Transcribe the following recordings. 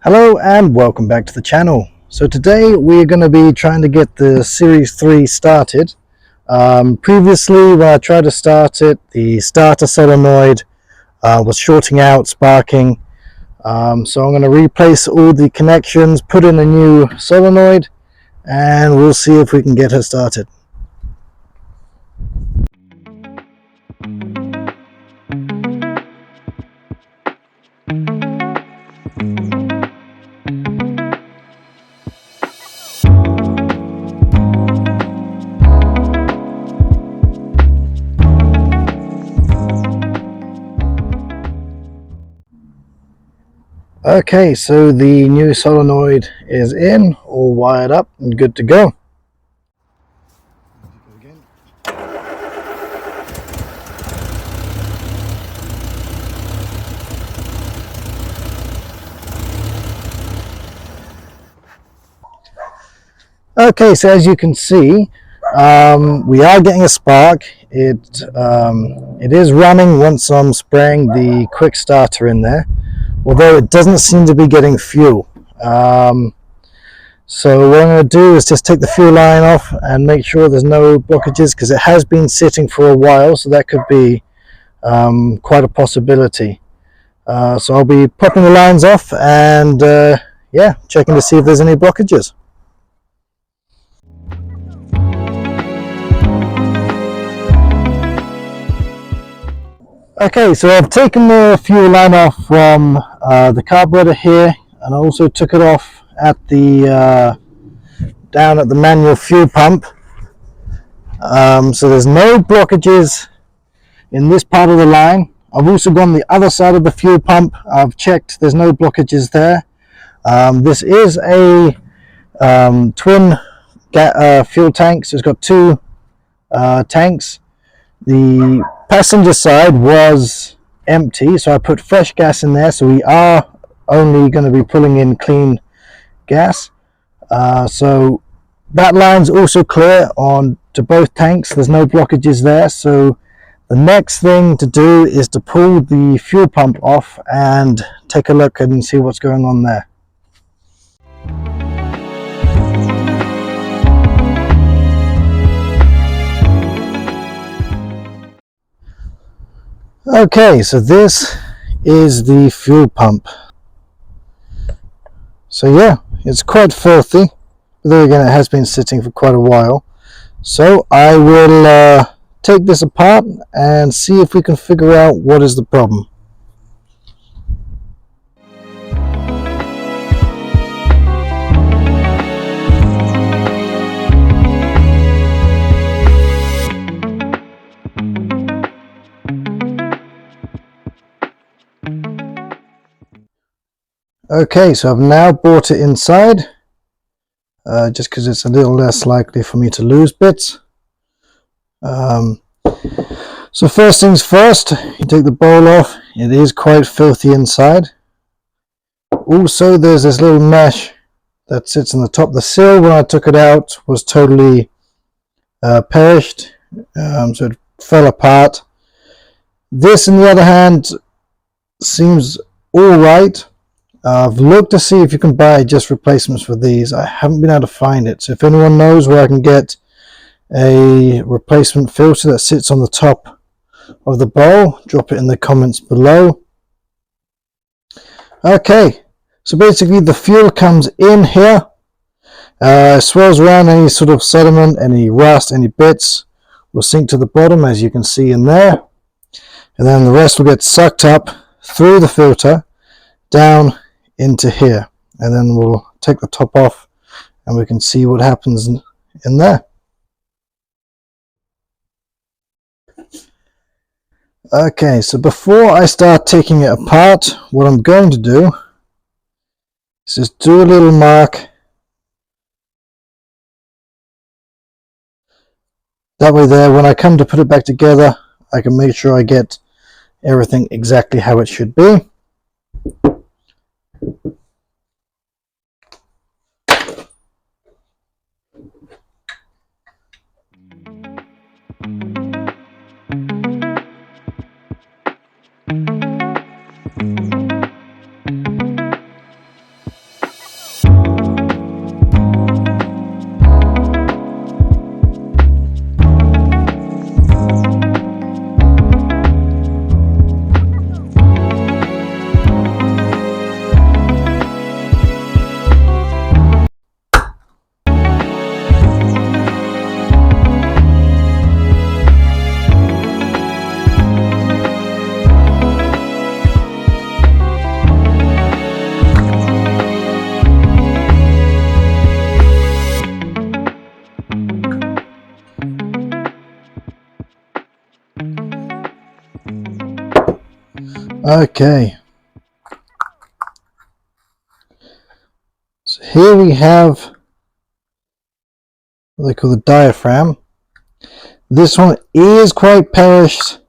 Hello and welcome back to the channel. So today we're going to be trying to get the Series 3 started. Previously when I tried to start it, the starter solenoid was shorting out, sparking. So I'm going to replace all the connections, put in a new solenoid, and we'll see if we can get her started. Okay, so the new solenoid is in, all wired up and good to go. Okay, so as you can see, we are getting a spark. It is running once I'm spraying the quick starter in there, although it doesn't seem to be getting fuel. So what I'm going to do is just take the fuel line off and make sure there's no blockages, because it has been sitting for a while, so that could be quite a possibility. So I'll be popping the lines off and yeah, checking to see if there's any blockages. Okay, so I've taken the fuel line off from the carburetor here, and I also took it off at the down at the manual fuel pump. So there's no blockages in this part of the line. I've also gone the other side of the fuel pump. I've checked, there's no blockages there. This is a twin fuel tank, so it's got two tanks. The passenger side was empty, so I put fresh gas in there, so we are only going to be pulling in clean gas. So that line's also clear on to both tanks. There's no blockages there, so the next thing to do is to pull the fuel pump off and take a look and see what's going on there. Okay, so this is the fuel pump. So yeah, it's quite filthy, but then again it has been sitting for quite a while. So I will take this apart and see if we can figure out what is the problem. Okay, so I've now brought it inside, just because it's a little less likely for me to lose bits. So first things first, you take the bowl off. It is quite filthy inside. Also, there's this little mesh that sits on the top. The seal, when I took it out, was totally perished, so it fell apart. This, on the other hand, seems all right. I've looked to see if you can buy just replacements for these. I haven't been able to find it, so if anyone knows where I can get a replacement filter that sits on the top of the bowl, drop it in the comments below. Okay, so basically the fuel comes in here, swirls around. Any sort of sediment, any rust, any bits will sink to the bottom, as you can see in there, and then the rest will get sucked up through the filter down into here, and then we'll take the top off and we can see what happens in there. Okay, so before I start taking it apart, what I'm going to do is just do a little mark. That way there, when I come to put it back together, I can make sure I get everything exactly how it should be. Okay, so here we have what they call the diaphragm. This one is quite perished,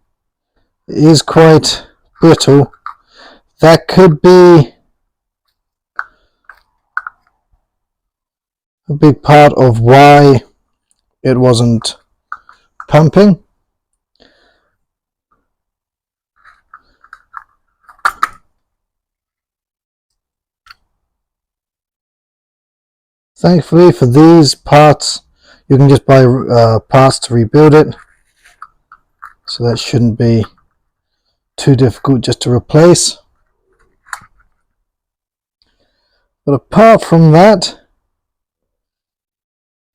it is quite brittle. That could be a big part of why it wasn't pumping. Thankfully for these parts, you can just buy parts to rebuild it, so that shouldn't be too difficult just to replace. But apart from that,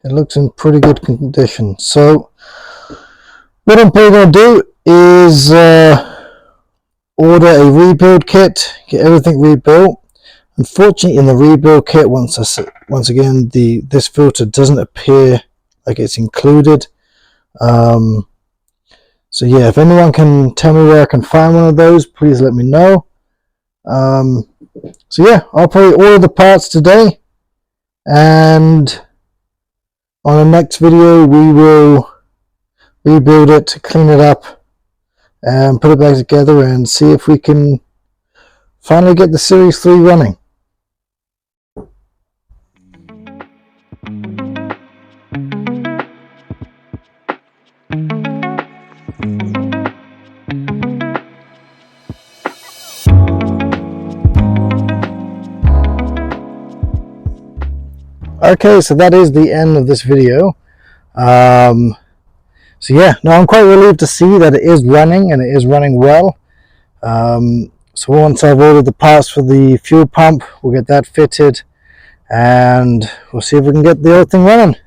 it looks in pretty good condition. So what I'm probably going to do is order a rebuild kit, get everything rebuilt. Unfortunately, in the rebuild kit, once again, this filter doesn't appear like it's included. So yeah, if anyone can tell me where I can find one of those, please let me know. So yeah, I'll probably order the parts today, and on the next video we will rebuild it, clean it up, and put it back together and see if we can finally get the Series 3 running. Okay, so that is the end of this video. So yeah, no, I'm quite relieved to see that it is running, and it is running well. So once I've ordered the parts for the fuel pump, we'll get that fitted, and we'll see if we can get the old thing running.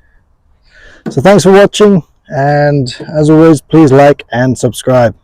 So thanks for watching, and as always, please like and subscribe.